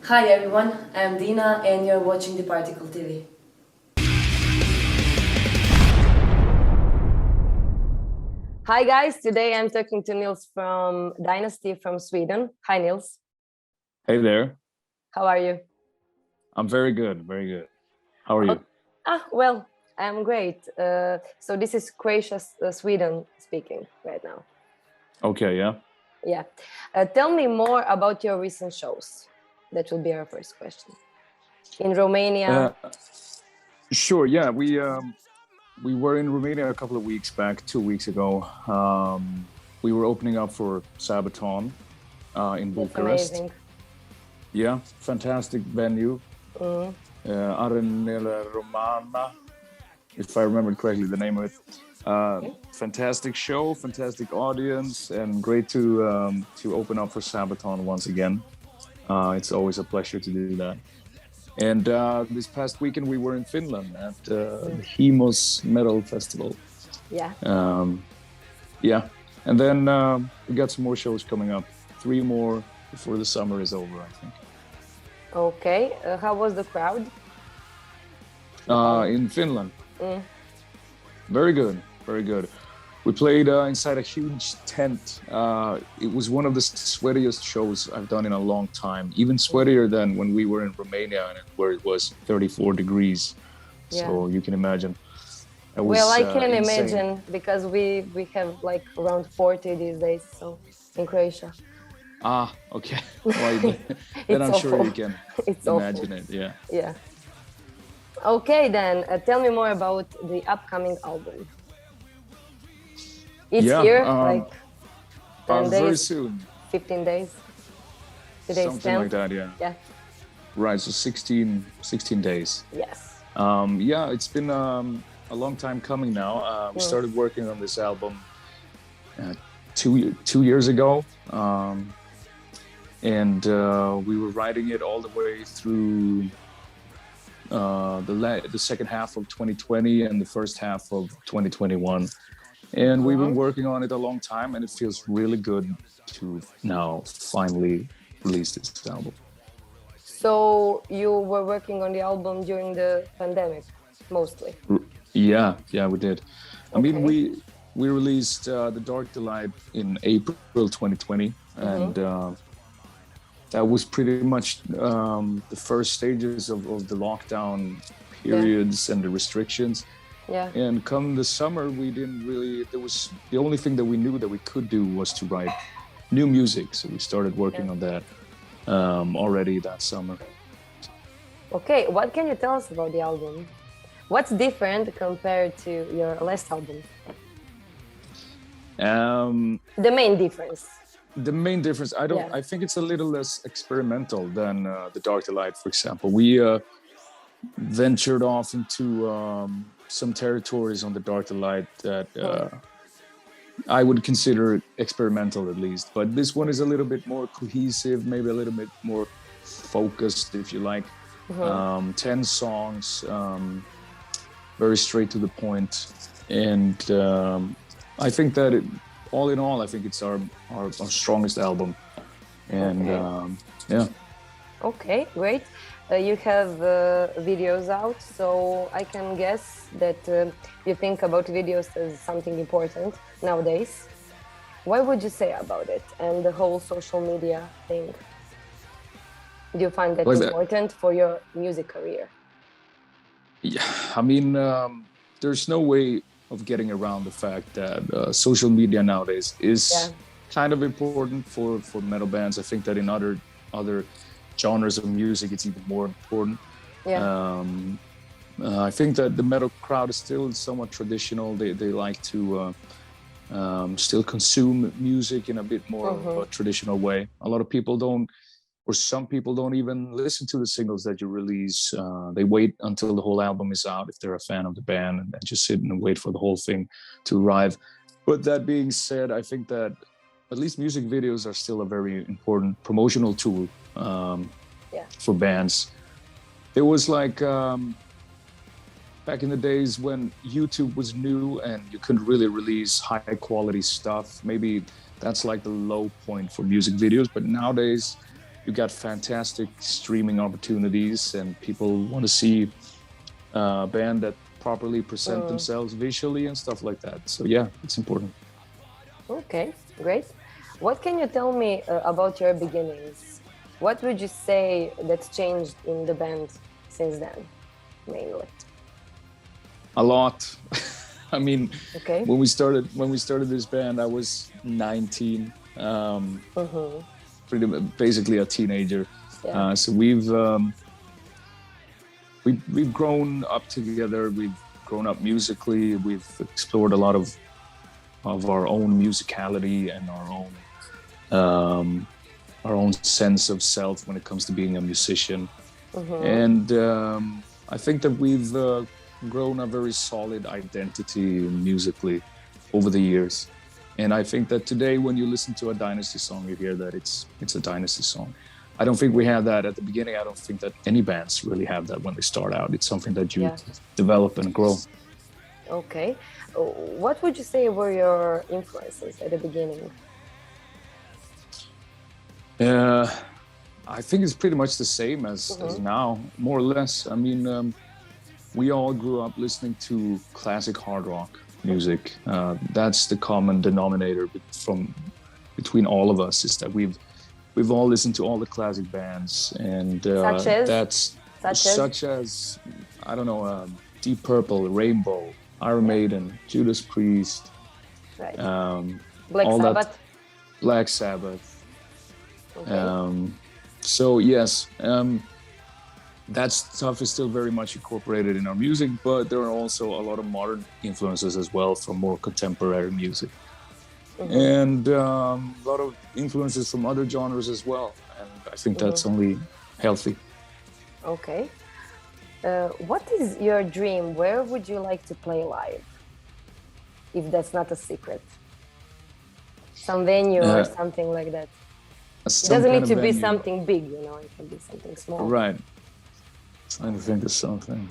Hi everyone, I'm Dina and you're watching Diparticle TV. Hi guys, today I'm talking to Nils from Dynazty from Sweden. Hi Nils. Hey there. How are you? I'm very good, very good. How are you? Well, I'm great. So this is Croatia, Sweden speaking right now. Okay, yeah. Yeah. Tell me more about your recent shows. That will be our first question. In Romania. Sure, yeah. We were in Romania a couple of weeks back, 2 weeks ago. We were opening up for Sabaton in Bucharest. Amazing. Yeah, fantastic venue. Arenela Romana, if I remember correctly, the name of it. Fantastic show, fantastic audience, and great to open up for Sabaton once again. It's always a pleasure to do that. And this past weekend we were in Finland at the Hemos Metal Festival. Yeah. Yeah, and then we got some more shows coming up. 3 more before the summer is over, I think. Okay. How was the crowd? In Finland. Very good, very good. We played inside a huge tent. It was one of the sweatiest shows I've done in a long time, even sweatier than when we were in Romania, where it was 34 degrees. Yeah. So you can imagine. Well, I can imagine because we have like around 40 these days, so in Croatia. Okay. Well, then I'm sure you can imagine it. Yeah. Yeah. Okay, then tell me more about the upcoming album. It's here, like 10 days, very soon. 15 days. Today's Something 10. like that, yeah. Yeah. Right, so 16 days. Yes. Yeah, it's been a long time coming now. We started working on this album 2 years ago. And we were writing it all the way through the second half of 2020 and the first half of 2021. And we've been working on it a long time, and it feels really good to now finally release this album. So you were working on the album during the pandemic, mostly? Yeah, we did. I mean, we released The Dark Delight in April 2020, and that was pretty much the first stages of the lockdown periods and the restrictions. Yeah. And come the summer, we didn't really, the only thing that we knew that we could do was to write new music. So we started working on that already that summer. Okay, what can you tell us about the album? What's different compared to your last album? The main difference. The main difference, I think it's a little less experimental than The Dark Delight, for example. We ventured off into some territories on The Dark Delight that I would consider experimental, at least. But this one is a little bit more cohesive, maybe a little bit more focused, if you like. 10 songs, very straight to the point. And I think that all in all, I think it's our strongest album. And yeah. Okay, great. You have videos out, so I can guess that you think about videos as something important nowadays. What would you say about it and the whole social media thing? Do you find that important for your music career? Yeah, I mean, there's no way of getting around the fact that social media nowadays is kind of important for metal bands. I think that in other genres of music, it's even more important. Yeah. I think that the metal crowd is still somewhat traditional. They like to still consume music in a bit more of a traditional way. A lot of people don't, or some people don't even listen to the singles that you release. They wait until the whole album is out if they're a fan of the band, and just sit and wait for the whole thing to arrive. But that being said, I think that at least music videos are still a very important promotional tool for bands. It was like back in the days when YouTube was new and you couldn't really release high quality stuff. Maybe that's like the low point for music videos. But nowadays, you got fantastic streaming opportunities, and people want to see a band that properly present themselves visually and stuff like that. So yeah, it's important. Okay, great. What can you tell me about your beginnings? What would you say that's changed in the band since then, mainly? A lot. I mean, okay. when we started this band, I was 19, basically a teenager. Yeah. So we've grown up together. We've grown up musically. We've explored a lot of our own musicality and our own sense of self when it comes to being a musician. And I think that we've grown a very solid identity musically over the years. And I think that today, when you listen to a Dynazty song, you hear that it's a Dynazty song. I don't think we had that at the beginning. I don't think that any bands really have that when they start out. It's something that you develop and grow. Okay. What would you say were your influences at the beginning? I think it's pretty much the same as now, more or less. I mean, we all grew up listening to classic hard rock music. That's the common denominator between all of us, is that we've all listened to all the classic bands, and such as I don't know, Deep Purple, Rainbow, Iron Maiden, Judas Priest, right. Black Sabbath. Black Sabbath. Okay. So yes, that stuff is still very much incorporated in our music, but there are also a lot of modern influences as well from more contemporary music. And a lot of influences from other genres as well. And I think that's only healthy. Okay. What is your dream? Where would you like to play live? If that's not a secret. Some venue or something like that. It doesn't need to be something big, you know, it can be something small. Right. Trying to think of something.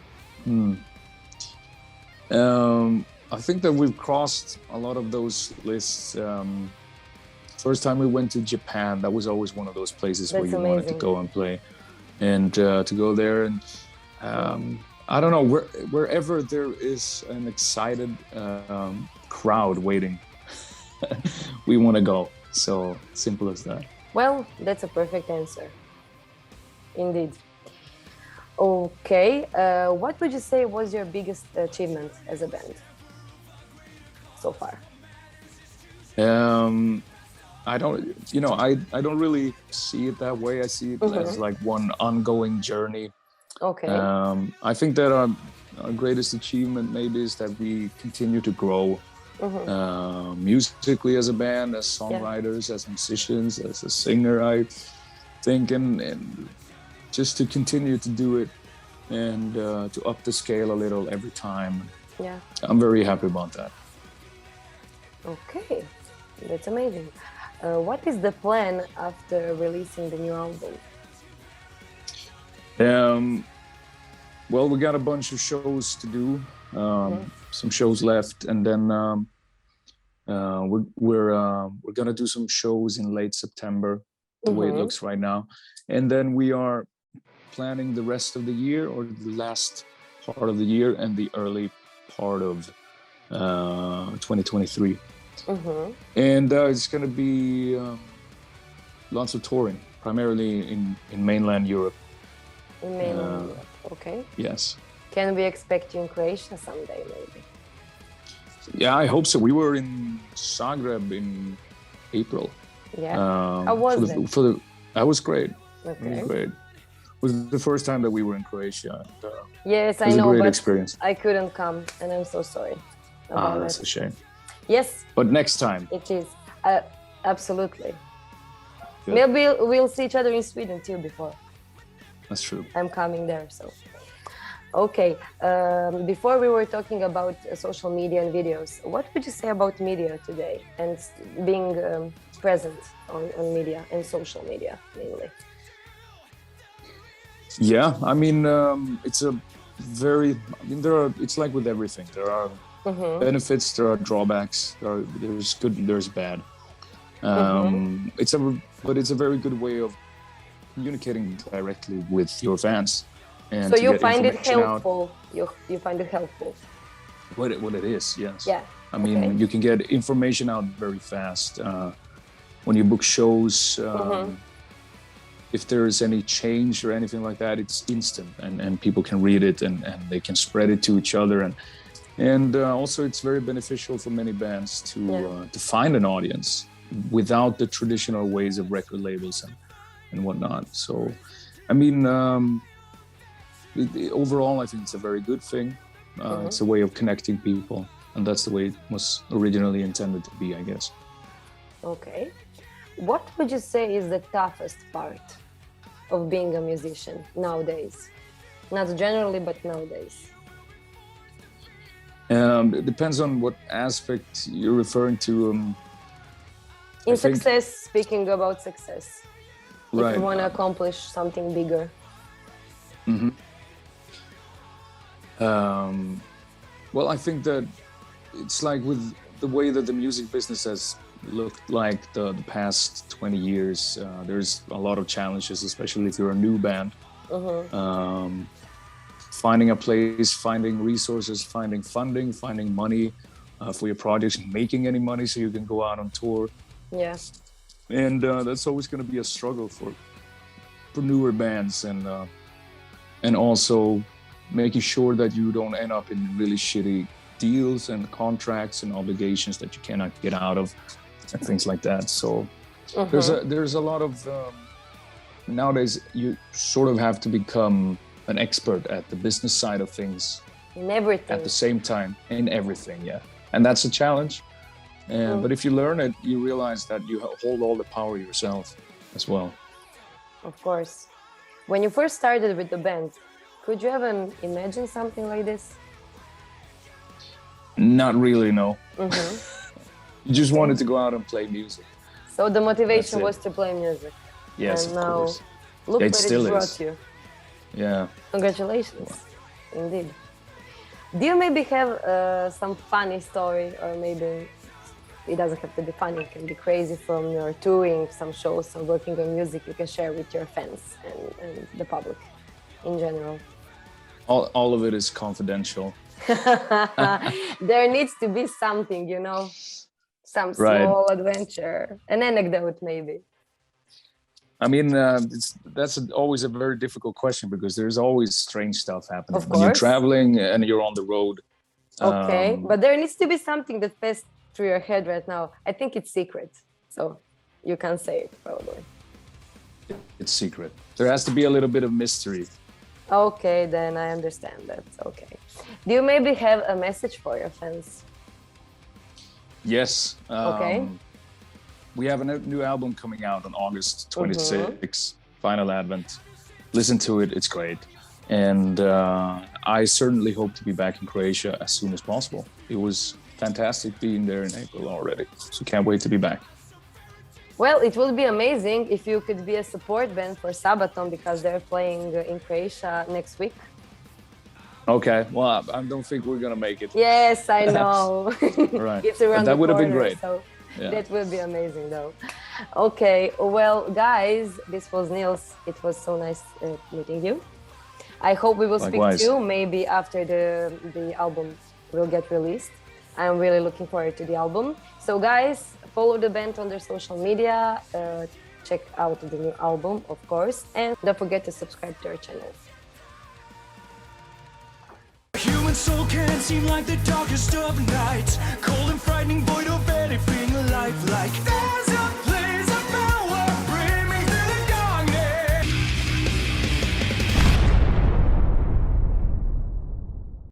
I think that we've crossed a lot of those lists. First time we went to Japan, that was always one of those places where you wanted to go and play. And to go there and I don't know, wherever there is an excited crowd waiting, we want to go. So simple as that. Well, that's a perfect answer. Indeed. Okay, what would you say was your biggest achievement as a band so far? I don't really see it that way. I see it as like one ongoing journey. Okay. I think that our greatest achievement maybe is that we continue to grow musically as a band, as songwriters, as musicians, as a singer, I think, and just to continue to do it and to up the scale a little every time. Yeah. I'm very happy about that. Okay, that's amazing. What is the plan after releasing the new album? Well, we got a bunch of shows to do, some shows left, and then we're gonna do some shows in late September, the way it looks right now, and then we are planning the rest of the year, or the last part of the year, and the early part of 2023. And it's gonna be lots of touring, primarily in mainland Europe. In mainland Europe, okay. Yes. Can we expect you in Croatia someday, maybe? Yeah, I hope so. We were in Zagreb in April. Yeah. How was it? That was great. Okay. It was great. It was the first time that we were in Croatia. And, yes, I know, it was a great but experience. I couldn't come, and I'm so sorry about that's a shame. Yes. But next time. It is. Absolutely. Good. Maybe we'll see each other in Sweden too before. That's true. I'm coming there, so. Okay, before we were talking about social media and videos, what would you say about media today and being present on media and social media mainly? Yeah, I mean, it's like with everything. There are benefits, there are drawbacks, there's good and there's bad. It's a very good way of communicating directly with your fans. And so to you get find it information out. helpful. You find it helpful. What it is, yes. Yeah. I mean, okay. you can get information out very fast. When you book shows, if there's any change or anything like that, it's instant, and people can read it and they can spread it to each other. And also it's very beneficial for many bands to find an audience without the traditional ways of record labels and whatnot. So, I mean, overall, I think it's a very good thing. It's a way of connecting people, and that's the way it was originally intended to be, I guess. Okay. What would you say is the toughest part of being a musician nowadays? Not generally, but nowadays. It depends on what aspect you're referring to. In success, speaking about success. Right. If you want to accomplish something bigger. Mm-hmm. Well, I think that it's like with the way that the music business has looked like the past 20 years, there's a lot of challenges, especially if you're a new band. Finding a place, finding resources, finding funding, finding money for your projects, making any money so you can go out on tour. Yeah. And that's always going to be a struggle for newer bands, and also making sure that you don't end up in really shitty deals and contracts and obligations that you cannot get out of and things like that. So there's a lot of nowadays you sort of have to become an expert at the business side of things in everything at the same time, in everything. Yeah, and that's a challenge. But if you learn it, you realize that you hold all the power yourself as well. Of course. When you first started with the band, could you ever imagine something like this? Not really, no. You just wanted to go out and play music. So the motivation was to play music. Yes, and of now, course. Look it what still it brought is. you. Yeah. Congratulations. Indeed. Do you maybe have some funny story, or maybe it doesn't have to be funny, it can be crazy, from your touring, some shows, or working on music you can share with your fans and the public in general? All of it is confidential. There needs to be something, you know, some small adventure, an anecdote maybe. I mean, that's always a very difficult question, because there's always strange stuff happening Of when you're course. traveling and you're on the road. Okay, but there needs to be something that passed through your head right now. I think it's secret, so you can't say it probably. It's secret. There has to be a little bit of mystery. Okay, then I understand that. Okay. Do you maybe have a message for your fans? Yes. Okay. We have a new album coming out on August 26th, Final Advent. Listen to it, it's great. And I certainly hope to be back in Croatia as soon as possible. It was fantastic being there in April already, so can't wait to be back. Well, it would be amazing if you could be a support band for Sabaton, because they're playing in Croatia next week. Okay, well, I don't think we're gonna make it. Yes, I know. Right. It's around that the would have been corner, great. So yeah. That will be amazing, though. Okay, well, guys, this was Nils. It was so nice meeting you. I hope we will Likewise. speak to you maybe after the album will get released. I'm really looking forward to the album. So, guys, follow the band on their social media. Check out the new album, of course, and don't forget to subscribe to our channel. Human soul can seem like the darkest of nights, cold and frightening, void of anything alive like